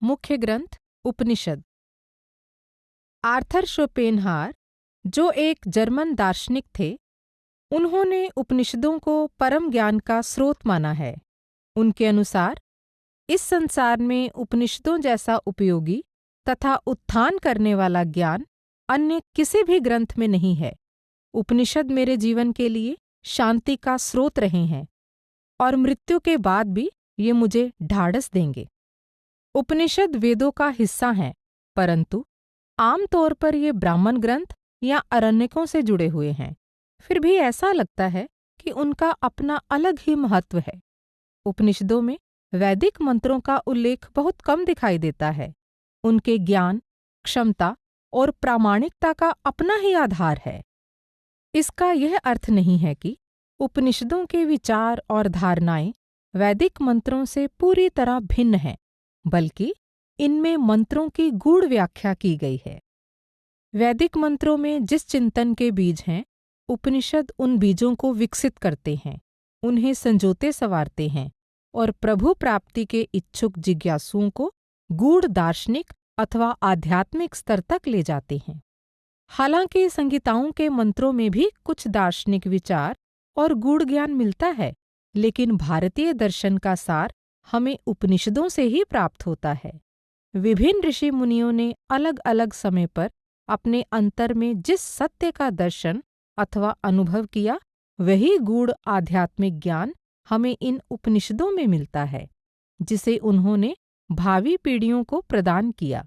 मुख्य ग्रंथ उपनिषद। Arthur Schopenhauer, जो एक जर्मन दार्शनिक थे, उन्होंने उपनिषदों को परम ज्ञान का स्रोत माना है। उनके अनुसार इस संसार में उपनिषदों जैसा उपयोगी तथा उत्थान करने वाला ज्ञान अन्य किसी भी ग्रंथ में नहीं है। उपनिषद मेरे जीवन के लिए शांति का स्रोत रहे हैं और मृत्यु के बाद भी ये मुझे ढाढ़स देंगे। उपनिषद वेदों का हिस्सा हैं, परंतु आमतौर पर ये ब्राह्मण ग्रंथ या अरण्यकों से जुड़े हुए हैं। फिर भी ऐसा लगता है कि उनका अपना अलग ही महत्व है। उपनिषदों में वैदिक मंत्रों का उल्लेख बहुत कम दिखाई देता है। उनके ज्ञान, क्षमता और प्रामाणिकता का अपना ही आधार है। इसका यह अर्थ नहीं है कि उपनिषदों के विचार और धारणाएं वैदिक मंत्रों से पूरी तरह भिन्न हैं, बल्कि इनमें मंत्रों की गूढ़ व्याख्या की गई है। वैदिक मंत्रों में जिस चिंतन के बीज हैं, उपनिषद उन बीजों को विकसित करते हैं, उन्हें संजोते संवारते हैं और प्रभु प्राप्ति के इच्छुक जिज्ञासुओं को गूढ़ दार्शनिक अथवा आध्यात्मिक स्तर तक ले जाते हैं। हालांकि संहिताओं के मंत्रों में भी कुछ दार्शनिक विचार और गूढ़ ज्ञान मिलता है, लेकिन भारतीय दर्शन का सार हमें उपनिषदों से ही प्राप्त होता है। विभिन्न ऋषि मुनियों ने अलग अलग समय पर अपने अंतर में जिस सत्य का दर्शन अथवा अनुभव किया, वही गूढ़ आध्यात्मिक ज्ञान हमें इन उपनिषदों में मिलता है, जिसे उन्होंने भावी पीढ़ियों को प्रदान किया।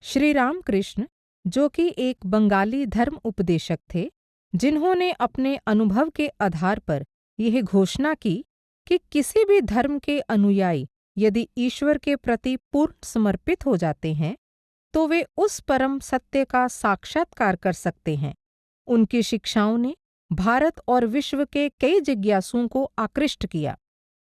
श्री रामकृष्ण, जो कि एक बंगाली धर्म उपदेशक थे, जिन्होंने अपने अनुभव के आधार पर यह घोषणा की कि किसी भी धर्म के अनुयायी यदि ईश्वर के प्रति पूर्ण समर्पित हो जाते हैं, तो वे उस परम सत्य का साक्षात्कार कर सकते हैं। उनकी शिक्षाओं ने भारत और विश्व के कई जिज्ञासुओं को आकृष्ट किया।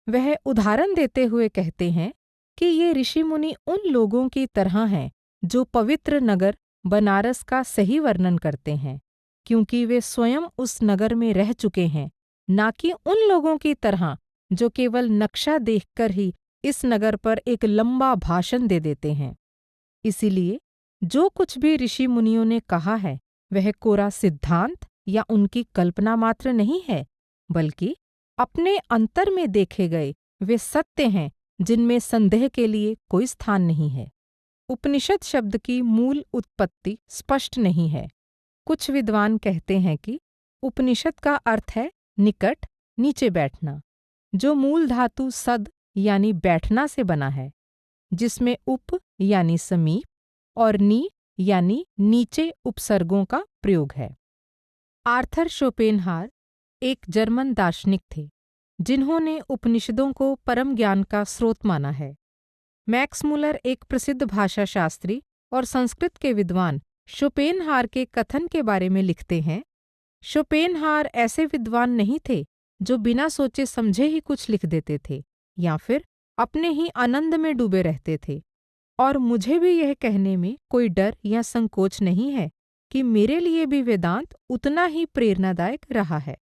वह उदाहरण देते हुए कहते हैं कि ये ऋषि मुनि उन लोगों की तरह हैं जो पवित्र नगर बनारस का सही वर्णन करते हैं, क्योंकि वे स्वयं उस नगर में रह चुके हैं, न कि उन लोगों की तरह जो केवल नक्शा देखकर ही इस नगर पर एक लंबा भाषण दे देते हैं। इसीलिए जो कुछ भी ऋषि मुनियों ने कहा है, वह कोरा सिद्धांत या उनकी कल्पना मात्र नहीं है, बल्कि अपने अंतर में देखे गए वे सत्य हैं जिनमें संदेह के लिए कोई स्थान नहीं है। उपनिषद शब्द की मूल उत्पत्ति स्पष्ट नहीं है। कुछ विद्वान कहते हैं कि उपनिषद का अर्थ है निकट, नीचे बैठना, जो मूल धातु सद यानी बैठना से बना है, जिसमें उप यानी समीप और नी यानी नीचे उपसर्गों का प्रयोग है। आर्थर शोपेनहावर एक जर्मन दार्शनिक थे, जिन्होंने उपनिषदों को परम ज्ञान का स्रोत माना है। मैक्स मुलर एक प्रसिद्ध भाषाशास्त्री और संस्कृत के विद्वान शोपेनहावर के कथन के बारे में लिखते हैं, शोपेनहावर ऐसे विद्वान नहीं थे जो बिना सोचे समझे ही कुछ लिख देते थे या फिर अपने ही आनंद में डूबे रहते थे। और मुझे भी यह कहने में कोई डर या संकोच नहीं है कि मेरे लिए भी वेदांत उतना ही प्रेरणादायक रहा है।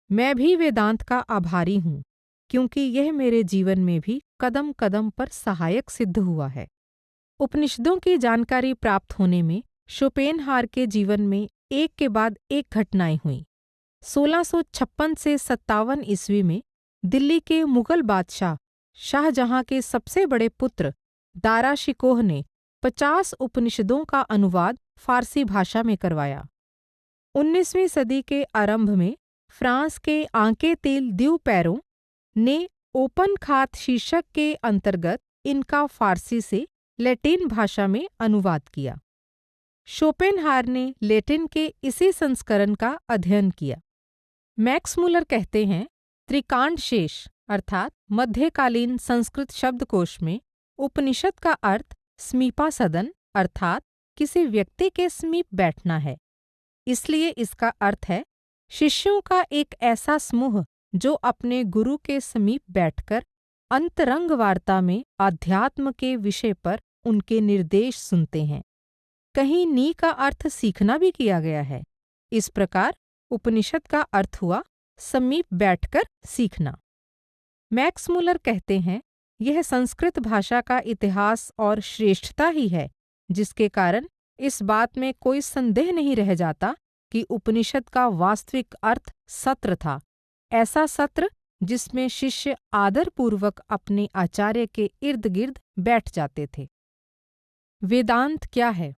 मैं भी वेदांत का आभारी हूँ, क्योंकि यह मेरे जीवन में भी कदम कदम पर सहायक सिद्ध हुआ है। उपनिषदों की जानकारी प्राप्त होने में शोपेनहावर के जीवन में एक के बाद एक घटनाएं हुईं। 1656 से 57 ईस्वी में दिल्ली के मुगल बादशाह शाहजहां के सबसे बड़े पुत्र दारा शिकोह ने 50 उपनिषदों का अनुवाद फारसी भाषा में करवाया। 19वीं सदी के आरंभ में फ्रांस के आंके तेल द्यू पैरों ने ओपन खात शीर्षक के अंतर्गत इनका फारसी से लैटिन भाषा में अनुवाद किया। शोपेनहावर ने लैटिन के इसी संस्करण का अध्ययन किया। मैक्स मुलर कहते हैं, त्रिकांड शेष अर्थात मध्यकालीन संस्कृत शब्दकोश में उपनिषद का अर्थ समीपा सदन अर्थात किसी व्यक्ति के समीप बैठना है। इसलिए इसका अर्थ है शिष्यों का एक ऐसा समूह जो अपने गुरु के समीप बैठकर अंतरंग वार्ता में आध्यात्म के विषय पर उनके निर्देश सुनते हैं। कहीं नी का अर्थ सीखना भी किया गया है। इस प्रकार उपनिषद का अर्थ हुआ समीप बैठकर सीखना। मैक्स मुलर कहते हैं, यह संस्कृत भाषा का इतिहास और श्रेष्ठता ही है जिसके कारण इस बात में कोई संदेह नहीं रह जाता कि उपनिषद का वास्तविक अर्थ सत्र था, ऐसा सत्र जिसमें शिष्य आदरपूर्वक अपने आचार्य के इर्द गिर्द बैठ जाते थे। वेदांत क्या है?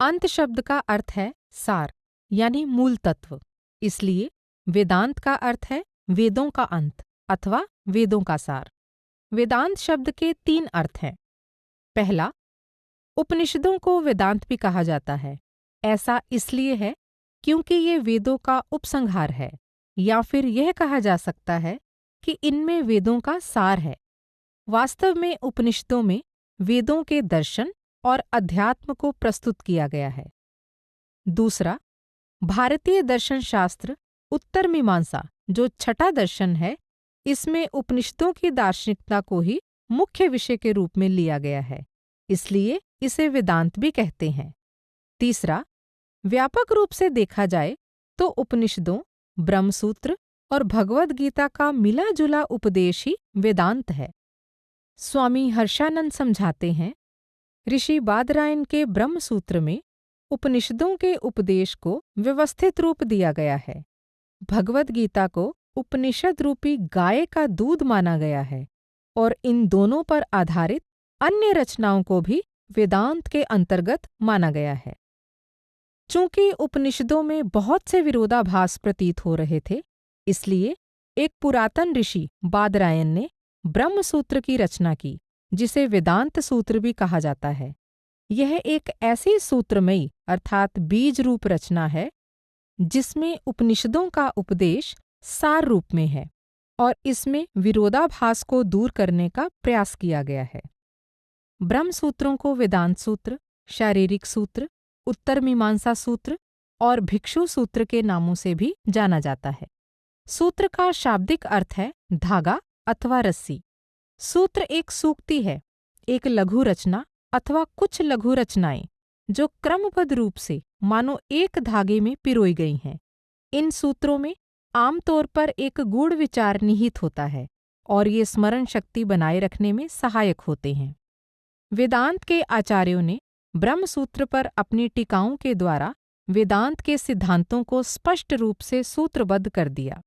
अंत शब्द का अर्थ है सार यानी मूल तत्व, इसलिए वेदांत का अर्थ है वेदों का अंत अथवा वेदों का सार। वेदांत शब्द के 3 अर्थ हैं। पहला, उपनिषदों को वेदांत भी कहा जाता है। ऐसा इसलिए है क्योंकि ये वेदों का उपसंहार है, या फिर यह कहा जा सकता है कि इनमें वेदों का सार है। वास्तव में उपनिषदों में वेदों के दर्शन और अध्यात्म को प्रस्तुत किया गया है। दूसरा, भारतीय दर्शन शास्त्र उत्तर मीमांसा जो छठा दर्शन है, इसमें उपनिषदों की दार्शनिकता को ही मुख्य विषय के रूप में लिया गया है, इसलिए इसे वेदांत भी कहते हैं। तीसरा, व्यापक रूप से देखा जाए तो उपनिषदों, ब्रह्मसूत्र और भगवद गीता का मिला जुला उपदेश ही वेदांत है। स्वामी हर्षानंद समझाते हैं, ऋषि बादरायण के ब्रह्मसूत्र में उपनिषदों के उपदेश को व्यवस्थित रूप दिया गया है। भगवद गीता को उपनिषद रूपी गाय का दूध माना गया है और इन दोनों पर आधारित अन्य रचनाओं को भी वेदांत के अंतर्गत माना गया है। चूंकि उपनिषदों में बहुत से विरोधाभास प्रतीत हो रहे थे, इसलिए एक पुरातन ऋषि बादरायण ने ब्रह्मसूत्र की रचना की, जिसे वेदांत सूत्र भी कहा जाता है। यह एक ऐसी सूत्रमयी अर्थात बीज रूप रचना है जिसमें उपनिषदों का उपदेश सार रूप में है और इसमें विरोधाभास को दूर करने का प्रयास किया गया है। ब्रह्मसूत्रों को वेदांत सूत्र, शारीरिक सूत्र, उत्तर मीमांसा सूत्र और भिक्षु सूत्र के नामों से भी जाना जाता है। सूत्र का शाब्दिक अर्थ है धागा अथवा रस्सी। सूत्र एक सूक्ति है, एक लघु रचना अथवा कुछ लघु रचनाएं जो क्रमबद्ध रूप से मानो एक धागे में पिरोई गई हैं। इन सूत्रों में आमतौर पर एक गूढ़ विचार निहित होता है और ये स्मरण शक्ति बनाए रखने में सहायक होते हैं। वेदांत के आचार्यों ने ब्रह्मसूत्र पर अपनी टीकाओं के द्वारा वेदांत के सिद्धांतों को स्पष्ट रूप से सूत्रबद्ध कर दिया।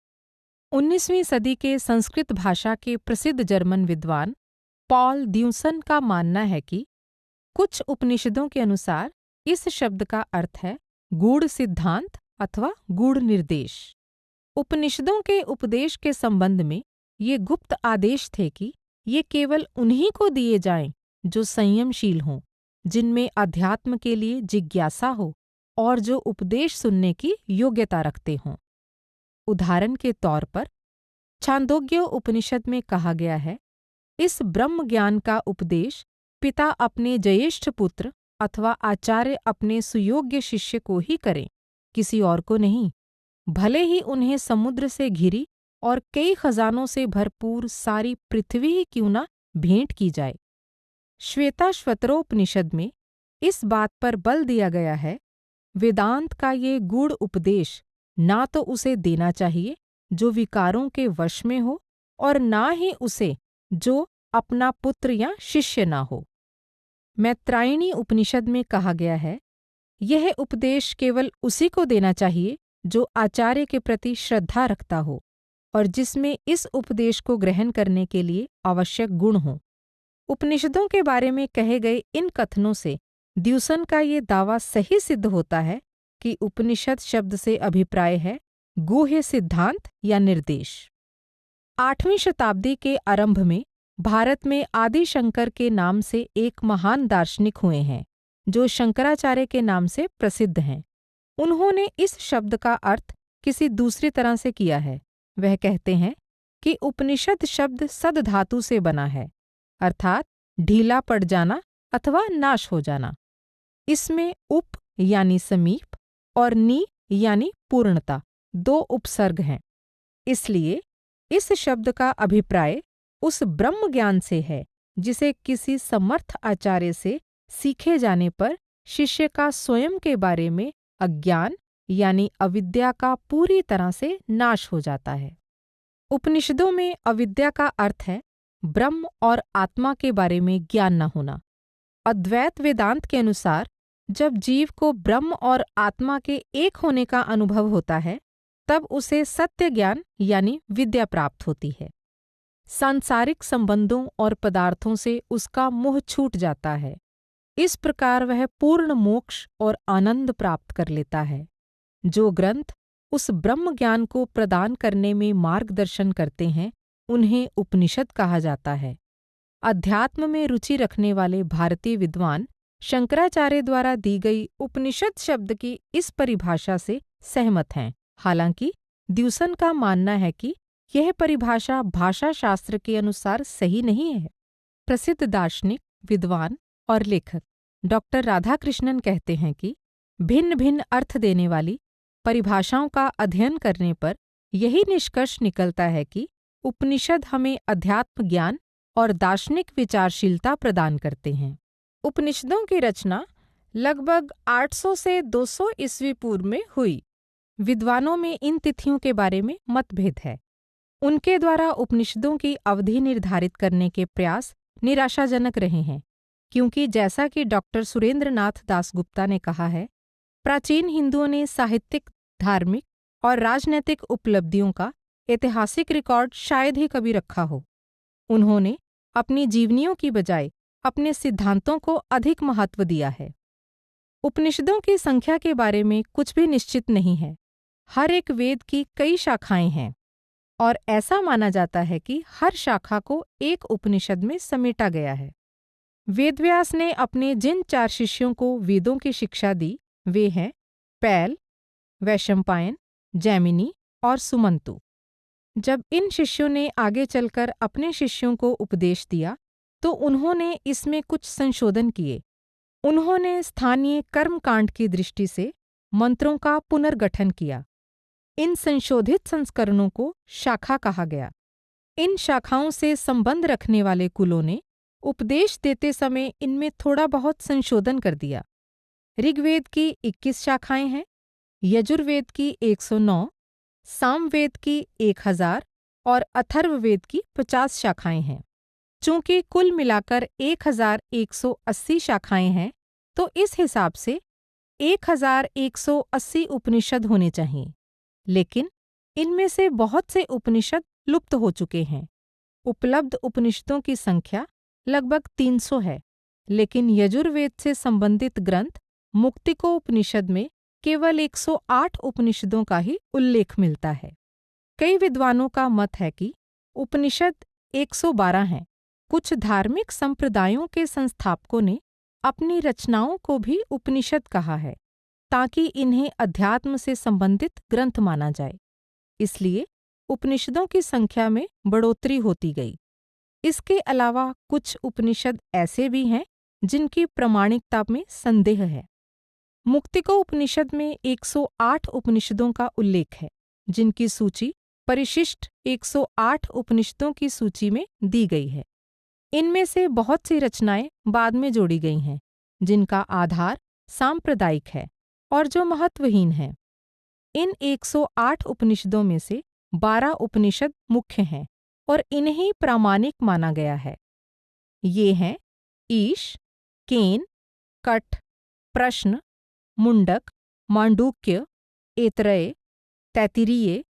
19वीं सदी के संस्कृत भाषा के प्रसिद्ध जर्मन विद्वान पॉल द्यूसन का मानना है कि कुछ उपनिषदों के अनुसार इस शब्द का अर्थ है गूढ़ सिद्धांत अथवा गूढ़ निर्देश। उपनिषदों के उपदेश के संबंध में ये गुप्त आदेश थे कि ये केवल उन्हीं को दिए जाएं जो संयमशील हों, जिनमें अध्यात्म के लिए जिज्ञासा हो और जो उपदेश सुनने की योग्यता रखते हों। उदाहरण के तौर पर छांदोग्य उपनिषद में कहा गया है, इस ब्रह्म ज्ञान का उपदेश पिता अपने ज्येष्ठ पुत्र अथवा आचार्य अपने सुयोग्य शिष्य को ही करें, किसी और को नहीं, भले ही उन्हें समुद्र से घिरी और कई खजानों से भरपूर सारी पृथ्वी ही क्यों न भेंट की जाए। श्वेताश्वतरोपनिषद में इस बात पर बल दिया गया है, वेदांत का ये गूढ़ उपदेश ना तो उसे देना चाहिए जो विकारों के वश में हो और ना ही उसे जो अपना पुत्र या शिष्य ना हो। मैत्रायणी उपनिषद में कहा गया है, यह उपदेश केवल उसी को देना चाहिए जो आचार्य के प्रति श्रद्धा रखता हो और जिसमें इस उपदेश को ग्रहण करने के लिए आवश्यक गुण हों। उपनिषदों के बारे में कहे गए इन कथनों से द्यूसन का ये दावा सही सिद्ध होता है कि उपनिषद शब्द से अभिप्राय है गुह्य सिद्धांत या निर्देश। 8वीं शताब्दी के आरंभ में भारत में आदि शंकर के नाम से एक महान दार्शनिक हुए हैं जो शंकराचार्य के नाम से प्रसिद्ध हैं। उन्होंने इस शब्द का अर्थ किसी दूसरी तरह से किया है। वह कहते हैं कि उपनिषद शब्द सद धातु से बना है, अर्थात ढीला पड़ जाना अथवा नाश हो जाना। इसमें उप यानी समीप और नि यानी पूर्णता 2 उपसर्ग हैं। इसलिए इस शब्द का अभिप्राय उस ब्रह्म ज्ञान से है जिसे किसी समर्थ आचार्य से सीखे जाने पर शिष्य का स्वयं के बारे में अज्ञान यानी अविद्या का पूरी तरह से नाश हो जाता है। उपनिषदों में अविद्या का अर्थ है ब्रह्म और आत्मा के बारे में ज्ञान न होना। अद्वैत वेदांत के अनुसार जब जीव को ब्रह्म और आत्मा के एक होने का अनुभव होता है, तब उसे सत्य ज्ञान यानी विद्या प्राप्त होती है। सांसारिक संबंधों और पदार्थों से उसका मोह छूट जाता है। इस प्रकार वह पूर्ण मोक्ष और आनंद प्राप्त कर लेता है। जो ग्रंथ उस ब्रह्म ज्ञान को प्रदान करने में मार्गदर्शन करते हैं, उन्हें उपनिषद कहा जाता है। अध्यात्म में रुचि रखने वाले भारतीय विद्वान शंकराचार्य द्वारा दी गई उपनिषद शब्द की इस परिभाषा से सहमत हैं। हालांकि द्यूसन का मानना है कि यह परिभाषा भाषा शास्त्र के अनुसार सही नहीं है। प्रसिद्ध दार्शनिक, विद्वान और लेखक डॉक्टर राधाकृष्णन कहते हैं कि भिन्न भिन्न अर्थ देने वाली परिभाषाओं का अध्ययन करने पर यही निष्कर्ष निकलता है कि उपनिषद हमें अध्यात्म ज्ञान और दार्शनिक विचारशीलता प्रदान करते हैं। उपनिषदों की रचना लगभग 800 से 200 ईस्वी पूर्व में हुई। विद्वानों में इन तिथियों के बारे में मतभेद है। उनके द्वारा उपनिषदों की अवधि निर्धारित करने के प्रयास निराशाजनक रहे हैं, क्योंकि जैसा कि डॉक्टर सुरेंद्रनाथ दासगुप्ता ने कहा है, प्राचीन हिंदुओं ने साहित्यिक, धार्मिक और राजनैतिक उपलब्धियों का ऐतिहासिक रिकॉर्ड शायद ही कभी रखा हो। उन्होंने अपनी जीवनियों की बजाय अपने सिद्धांतों को अधिक महत्व दिया है। उपनिषदों की संख्या के बारे में कुछ भी निश्चित नहीं है। हर एक वेद की कई शाखाएं हैं और ऐसा माना जाता है कि हर शाखा को एक उपनिषद में समेटा गया है। वेदव्यास ने अपने जिन 4 शिष्यों को वेदों की शिक्षा दी, वे हैं पैल, वैशंपायन, जैमिनी और सुमंतु। जब इन शिष्यों ने आगे चलकर अपने शिष्यों को उपदेश दिया, तो उन्होंने इसमें कुछ संशोधन किए। उन्होंने स्थानीय कर्मकांड की दृष्टि से मंत्रों का पुनर्गठन किया। इन संशोधित संस्करणों को शाखा कहा गया। इन शाखाओं से संबंध रखने वाले कुलों ने उपदेश देते समय इनमें थोड़ा बहुत संशोधन कर दिया। ऋग्वेद की 21 शाखाएं हैं, यजुर्वेद की 109, सामवेद की 1000 और अथर्ववेद की 50 शाखाएं हैं। चूंकि कुल मिलाकर 1180 शाखाएं हैं, तो इस हिसाब से 1180 उपनिषद होने चाहिए। लेकिन इनमें से बहुत से उपनिषद लुप्त हो चुके हैं। उपलब्ध उपनिषदों की संख्या लगभग 300 है, लेकिन यजुर्वेद से संबंधित ग्रंथ मुक्तिकोपनिषद में केवल 108 उपनिषदों का ही उल्लेख मिलता है। कई विद्वानों का मत है कि उपनिषद 112 हैं। कुछ धार्मिक संप्रदायों के संस्थापकों ने अपनी रचनाओं को भी उपनिषद कहा है, ताकि इन्हें अध्यात्म से संबंधित ग्रंथ माना जाए। इसलिए उपनिषदों की संख्या में बढ़ोतरी होती गई। इसके अलावा कुछ उपनिषद ऐसे भी हैं जिनकी प्रामाणिकता में संदेह है। मुक्तिकोपनिषद में 108 उपनिषदों का उल्लेख है, जिनकी सूची परिशिष्ट 108 उपनिषदों की सूची में दी गई है। इनमें से बहुत सी रचनाएं बाद में जोड़ी गई हैं, जिनका आधार सांप्रदायिक है और जो महत्वहीन है। इन 108 उपनिषदों में से 12 उपनिषद मुख्य हैं और इन्हें प्रामाणिक माना गया है। ये हैं ईश, केन, कठ, प्रश्न, मुंडक, मांडूक्य, ऐतरेय, तैत्तिरीय,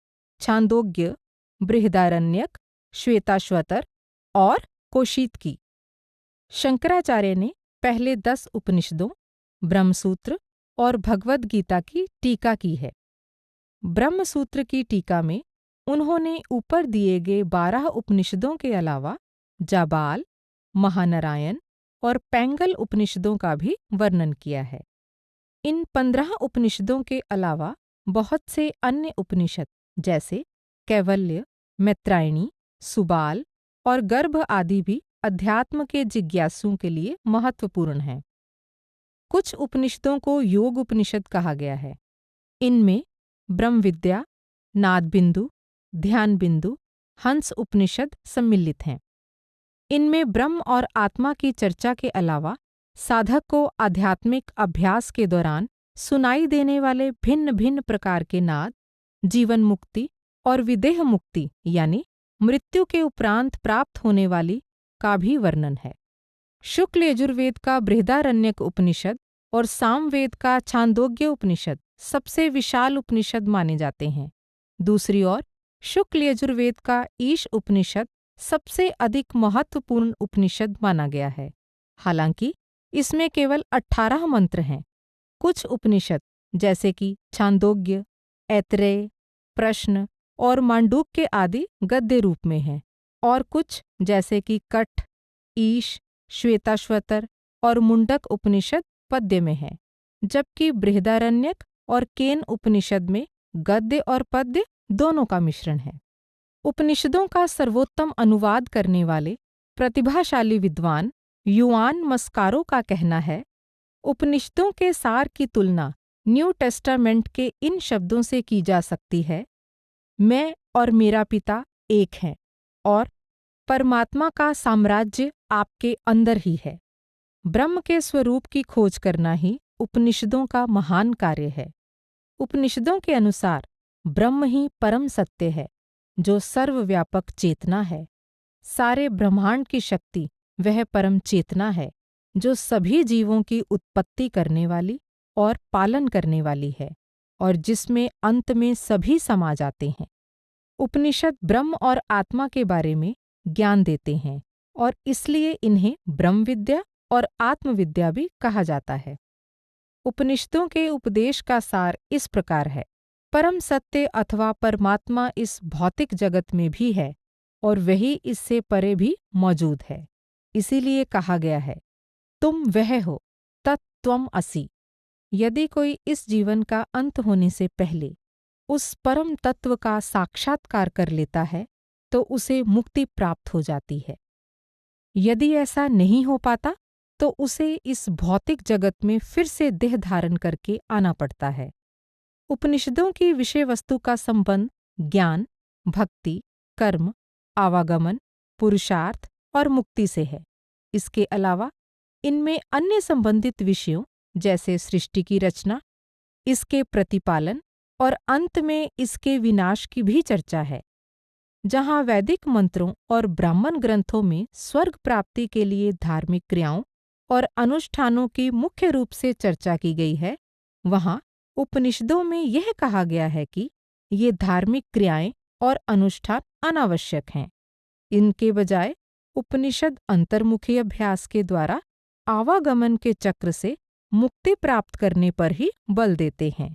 छांदोग्य, बृहदारण्यक, श्वेताश्वतर और कौशीतकी। शंकराचार्य ने पहले 10 उपनिषदों, ब्रह्मसूत्र और भगवद गीता की टीका की है। ब्रह्मसूत्र की टीका में उन्होंने ऊपर दिए गए 12 उपनिषदों के अलावा जाबाल, महानारायण और पैंगल उपनिषदों का भी वर्णन किया है। इन 15 उपनिषदों के अलावा बहुत से अन्य उपनिषद जैसे कैवल्य, मैत्रायणी, सुबाल और गर्भ आदि भी अध्यात्म के जिज्ञासुओं के लिए महत्वपूर्ण हैं। कुछ उपनिषदों को योग उपनिषद कहा गया है। इनमें ब्रह्म विद्या, नाद बिंदु, ध्यान बिंदु, हंस उपनिषद सम्मिलित हैं। इनमें ब्रह्म और आत्मा की चर्चा के अलावा साधक को आध्यात्मिक अभ्यास के दौरान सुनाई देने वाले भिन्न भिन्न प्रकार के नाद, जीवन मुक्ति और विदेह मुक्ति यानी मृत्यु के उपरांत प्राप्त होने वाली का भी वर्णन है। शुक्ल यजुर्वेद का बृहदारण्यक उपनिषद और सामवेद का छांदोग्य उपनिषद सबसे विशाल उपनिषद माने जाते हैं। दूसरी ओर शुक्ल यजुर्वेद का ईश उपनिषद सबसे अधिक महत्वपूर्ण उपनिषद माना गया है। हालांकि इसमें केवल 18 मंत्र हैं। कुछ उपनिषद जैसे कि छांदोग्य, ऐतरेय, प्रश्न और मांडूक्य आदि गद्य रूप में हैं, और कुछ जैसे कि कठ, ईश, श्वेताश्वतर और मुंडक उपनिषद पद्य में है, जबकि बृहदारण्यक और केन उपनिषद में गद्य और पद्य दोनों का मिश्रण है। उपनिषदों का सर्वोत्तम अनुवाद करने वाले प्रतिभाशाली विद्वान युआन मस्कारो का कहना है, उपनिषदों के सार की तुलना न्यू टेस्टामेंट के इन शब्दों से की जा सकती है, मैं और मेरा पिता एक हैं और परमात्मा का साम्राज्य आपके अंदर ही है। ब्रह्म के स्वरूप की खोज करना ही उपनिषदों का महान कार्य है। उपनिषदों के अनुसार ब्रह्म ही परम सत्य है, जो सर्वव्यापक चेतना है। सारे ब्रह्मांड की शक्ति वह परम चेतना है, जो सभी जीवों की उत्पत्ति करने वाली और पालन करने वाली है, और जिसमें अंत में सभी समा जाते हैं। उपनिषद ब्रह्म और आत्मा के बारे में ज्ञान देते हैं, और इसलिए इन्हें ब्रह्म विद्या और आत्मविद्या भी कहा जाता है। उपनिषदों के उपदेश का सार इस प्रकार है, परम सत्य अथवा परमात्मा इस भौतिक जगत में भी है और वही इससे परे भी मौजूद है। इसीलिए कहा गया है, तुम वह हो तत्त्वम् असि। यदि कोई इस जीवन का अंत होने से पहले उस परम तत्व का साक्षात्कार कर लेता है तो उसे मुक्ति प्राप्त हो जाती है। यदि ऐसा नहीं हो पाता तो उसे इस भौतिक जगत में फिर से देह धारण करके आना पड़ता है। उपनिषदों की विषय वस्तु का संबंध ज्ञान, भक्ति, कर्म, आवागमन, पुरुषार्थ और मुक्ति से है। इसके अलावा इनमें अन्य संबंधित विषयों जैसे सृष्टि की रचना, इसके प्रतिपालन और अंत में इसके विनाश की भी चर्चा है। जहाँ वैदिक मंत्रों और ब्राह्मण ग्रंथों में स्वर्ग प्राप्ति के लिए धार्मिक क्रियाओं और अनुष्ठानों की मुख्य रूप से चर्चा की गई है, वहाँ उपनिषदों में यह कहा गया है कि ये धार्मिक क्रियाएं और अनुष्ठान अनावश्यक हैं। इनके बजाय उपनिषद अंतर्मुखी अभ्यास के द्वारा आवागमन के चक्र से मुक्ति प्राप्त करने पर ही बल देते हैं।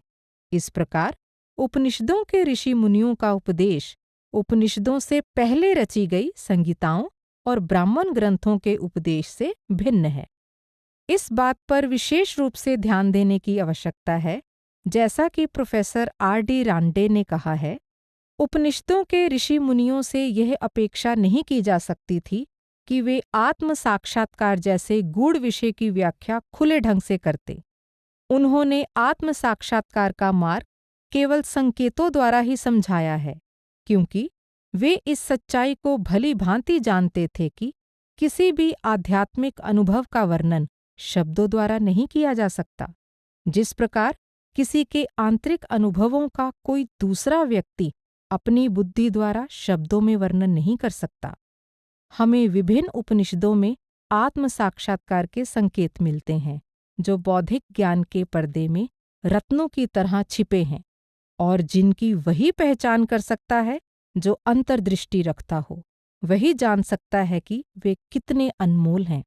इस प्रकार उपनिषदों के ऋषि मुनियों का उपदेश उपनिषदों से पहले रची गई संगीताओं और ब्राह्मण ग्रंथों के उपदेश से भिन्न है। इस बात पर विशेष रूप से ध्यान देने की आवश्यकता है, जैसा कि प्रोफेसर R.D. रांडे ने कहा है, उपनिषदों के ऋषि मुनियों से यह अपेक्षा नहीं की जा सकती थी कि वे आत्म साक्षात्कार जैसे गूढ़ विषय की व्याख्या खुले ढंग से करते। उन्होंने आत्म साक्षात्कार का मार्ग केवल संकेतों द्वारा ही समझाया है, क्योंकि वे इस सच्चाई को भली भांति जानते थे कि किसी भी आध्यात्मिक अनुभव का वर्णन शब्दों द्वारा नहीं किया जा सकता। जिस प्रकार किसी के आंतरिक अनुभवों का कोई दूसरा व्यक्ति अपनी बुद्धि द्वारा शब्दों में वर्णन नहीं कर सकता। हमें विभिन्न उपनिषदों में आत्म साक्षात्कार के संकेत मिलते हैं, जो बौद्धिक ज्ञान के पर्दे में रत्नों की तरह छिपे हैं और जिनकी वही पहचान कर सकता है जो अंतर्दृष्टि रखता हो। वही जान सकता है कि वे कितने अनमोल हैं।